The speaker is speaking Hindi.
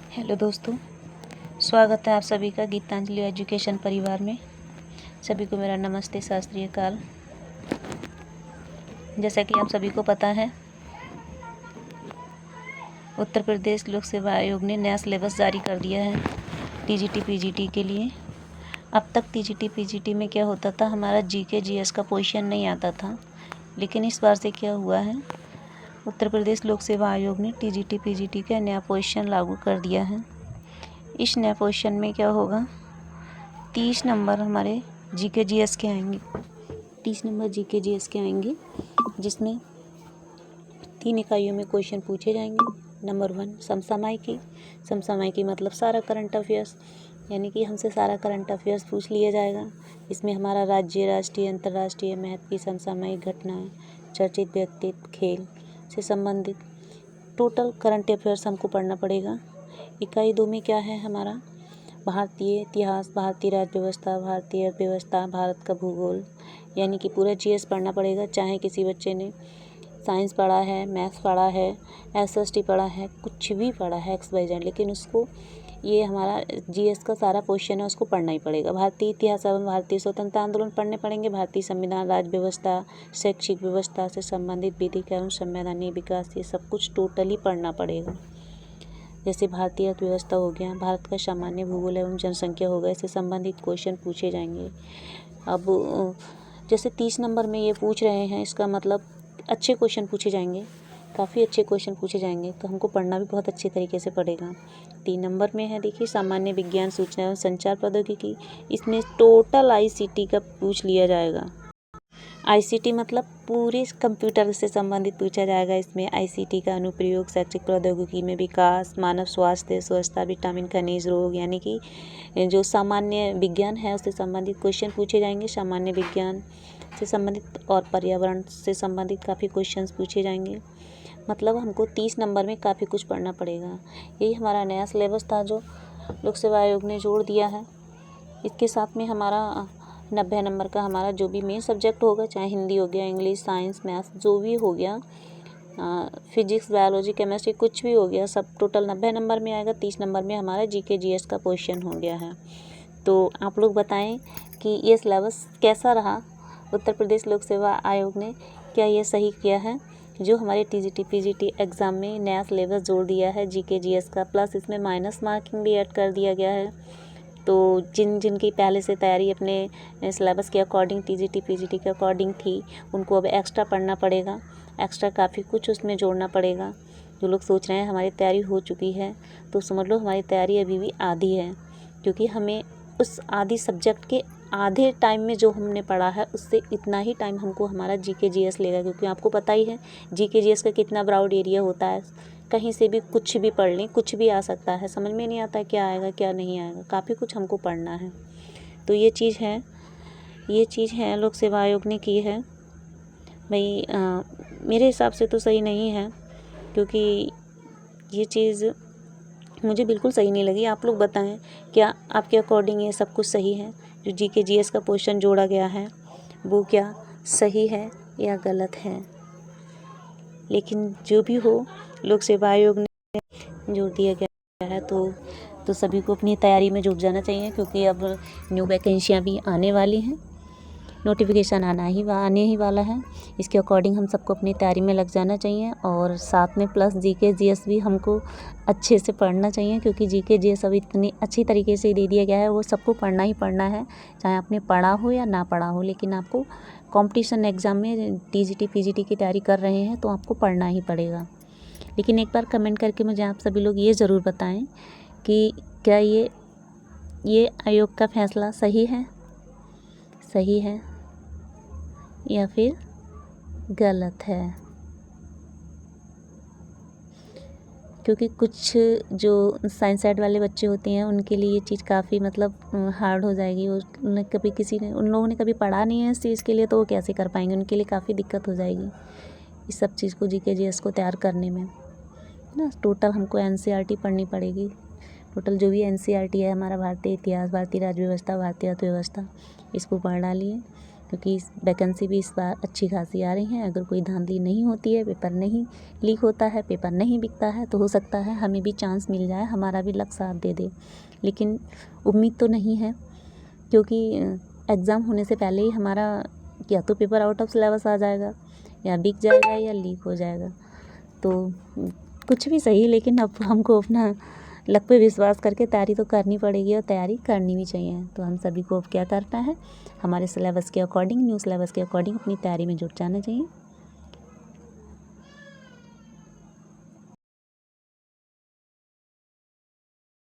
हेलो दोस्तों, स्वागत है आप सभी का गीतांजलि एजुकेशन परिवार में। सभी को मेरा नमस्ते, शास्त्रीय काल। जैसा कि आप सभी को पता है, उत्तर प्रदेश लोक सेवा आयोग ने नया सिलेबस जारी कर दिया है टीजीटी पीजीटी के लिए। अब तक टीजीटी पीजीटी में क्या होता था, हमारा जीके जीएस का पोजीशन नहीं आता था, लेकिन इस बार से क्या हुआ है, उत्तर प्रदेश लोक सेवा आयोग ने टीजीटी पीजीटी का नया पोजीशन लागू कर दिया है। इस नए पोजीशन में क्या होगा, 30 नंबर हमारे जीके जीएस के आएंगे। 30 नंबर जीके जीएस के आएंगे, जिसमें 3 इकाइयों में क्वेश्चन पूछे जाएंगे। नंबर 1 समसामयिकी। समसामयिकी मतलब सारा करंट अफेयर्स, यानी कि हमसे सारा करंट अफेयर्स पूछ लिया जाएगा। इसमें हमारा राज्य, राष्ट्रीय, अंतर्राष्ट्रीय महत्व की समसामयिक घटनाएं, चर्चित व्यक्तित्व, खेल से संबंधित टोटल करंट अफेयर्स हमको पढ़ना पड़ेगा। इकाई 2 में क्या है हमारा, भारतीय इतिहास, भारतीय राज्य व्यवस्था, भारतीय अर्थव्यवस्था, भारत का भूगोल, यानी कि पूरा जीएस पढ़ना पड़ेगा। चाहे किसी बच्चे ने साइंस पढ़ा है, मैथ्स पढ़ा है, एसएसटी पढ़ा है, कुछ भी पढ़ा है XYZ, लेकिन उसको ये हमारा जीएस का सारा क्वेश्चन है, उसको पढ़ना ही पड़ेगा। भारतीय इतिहास एवं भारतीय स्वतंत्रता आंदोलन पढ़ने पड़ेंगे। भारतीय संविधान, राज्य व्यवस्था, शैक्षिक व्यवस्था से संबंधित विधिक एवं संवैधानिक विकास, ये सब कुछ टोटली पढ़ना पड़ेगा। जैसे भारतीय अर्थव्यवस्था हो गया, भारत का सामान्य भूगोल एवं जनसंख्या हो गया, इससे संबंधित क्वेश्चन पूछे जाएंगे। अब जैसे 30 नंबर में ये पूछ रहे हैं, इसका मतलब अच्छे क्वेश्चन पूछे जाएंगे, काफ़ी अच्छे क्वेश्चन पूछे जाएंगे, तो हमको पढ़ना भी बहुत अच्छे तरीके से पड़ेगा। 3 नंबर में है, देखिए, सामान्य विज्ञान, सूचना एवं संचार प्रौद्योगिकी। इसमें टोटल आईसीटी का पूछ लिया जाएगा। आईसीटी मतलब पूरे कंप्यूटर से संबंधित पूछा जाएगा। इसमें आईसीटी का अनुप्रयोग शैक्षिक प्रौद्योगिकी में विकास, मानव स्वास्थ्य, स्वच्छता, विटामिन, खनिज, रोग, यानी कि जो सामान्य विज्ञान है उससे संबंधित क्वेश्चन पूछे जाएंगे। सामान्य विज्ञान से संबंधित और पर्यावरण से संबंधित काफ़ी क्वेश्चंस पूछे जाएंगे। मतलब हमको 30 नंबर में काफ़ी कुछ पढ़ना पड़ेगा। यही हमारा नया सिलेबस था जो लोक सेवा आयोग ने जोड़ दिया है। इसके साथ में हमारा 90 नंबर का हमारा जो भी मेन सब्जेक्ट होगा, चाहे हिंदी हो गया, इंग्लिश, साइंस, मैथ्स, जो भी हो गया, फिजिक्स, बायोलॉजी, केमिस्ट्री, कुछ भी हो गया, सब टोटल 90 नंबर में आएगा। 30 नंबर में हमारा जीके जीएस का क्वेश्चन हो गया है। तो आप लोग बताएं कि ये सिलेबस कैसा रहा। उत्तर प्रदेश लोक सेवा आयोग ने क्या ये सही किया है जो हमारे टीजीटी पीजीटी एग्ज़ाम में नया सिलेबस जोड़ दिया है जीके जीएस का, प्लस इसमें माइनस मार्किंग भी ऐड कर दिया गया है। तो जिनकी पहले से तैयारी अपने सिलेबस के अकॉर्डिंग, टीजीटी पीजीटी के अकॉर्डिंग थी, उनको अब एक्स्ट्रा पढ़ना पड़ेगा। एक्स्ट्रा काफ़ी कुछ उसमें जोड़ना पड़ेगा। जो लोग सोच रहे हैं हमारी तैयारी हो चुकी है, तो समझ लो हमारी तैयारी अभी भी आधी है, क्योंकि हमें उस आधी सब्जेक्ट के आधे टाइम में जो हमने पढ़ा है उससे इतना ही टाइम हमको हमारा जीके जीएस लेगा। क्योंकि आपको पता ही है जीके जीएस का कितना ब्रॉड एरिया होता है, कहीं से भी कुछ भी पढ़ लें, कुछ भी आ सकता है, समझ में नहीं आता क्या आएगा क्या नहीं आएगा, काफ़ी कुछ हमको पढ़ना है। तो ये चीज़ है लोक सेवा आयोग ने की है भाई। मेरे हिसाब से तो सही नहीं है, क्योंकि ये चीज़ मुझे बिल्कुल सही नहीं लगी। आप लोग बताएं, क्या आपके अकॉर्डिंग ये सब कुछ सही है? जो जीके जीएस का क्वेश्चन जोड़ा गया है वो क्या सही है या गलत है? लेकिन जो भी हो, लोक सेवा आयोग ने जोड़ दिया गया है, तो सभी को अपनी तैयारी में जुट जाना चाहिए, क्योंकि अब न्यू वैकेंसियाँ भी आने वाली हैं, नोटिफिकेशन आने ही वाला है। इसके अकॉर्डिंग हम सबको अपनी तैयारी में लग जाना चाहिए, और साथ में प्लस जीके जीएस भी हमको अच्छे से पढ़ना चाहिए, क्योंकि जीके जीएस अब इतनी अच्छी तरीके से दे दिया गया है, वो सबको पढ़ना ही पढ़ना है, चाहे आपने पढ़ा हो या ना पढ़ा हो। लेकिन आपको कॉम्पिटिशन एग्ज़ाम में टीजीटी पीजीटी की तैयारी कर रहे हैं तो आपको पढ़ना ही पड़ेगा। लेकिन एक बार कमेंट करके मुझे आप सभी लोग ये ज़रूर बताएं कि क्या ये आयोग का फैसला सही है या फिर गलत है। क्योंकि कुछ जो साइंस साइड वाले बच्चे होते हैं उनके लिए ये चीज़ काफ़ी मतलब हार्ड हो जाएगी। उन लोगों ने कभी पढ़ा नहीं है इस चीज़ के लिए, तो वो कैसे कर पाएंगे, उनके लिए काफ़ी दिक्कत हो जाएगी इस सब चीज़ को, जीके जीएस को तैयार करने में ना। टोटल हमको एनसीईआरटी पढ़नी पड़ेगी। टोटल जो भी एनसीईआरटी है हमारा, भारतीय इतिहास, भारतीय राज्य व्यवस्था, भारतीय अर्थव्यवस्था, इसको पढ़ डालिए। क्योंकि वैकेंसी भी इस बार अच्छी खासी आ रही हैं। अगर कोई धांधली नहीं होती है, पेपर नहीं लीक होता है, पेपर नहीं बिकता है, तो हो सकता है हमें भी चांस मिल जाए, हमारा भी लक साथ दे दे। लेकिन उम्मीद तो नहीं है, क्योंकि एग्ज़ाम होने से पहले ही हमारा या तो पेपर आउट ऑफ सिलेबस आ जाएगा, या बिक जाएगा, या लीक हो जाएगा। तो कुछ भी सही, लेकिन अब हमको अपना लक पे विश्वास करके तैयारी तो करनी पड़ेगी, और तैयारी करनी भी चाहिए। तो हम सभी को अब क्या करना है, हमारे सिलेबस के अकॉर्डिंग, न्यू सिलेबस के अकॉर्डिंग अपनी तैयारी में जुट जाना चाहिए।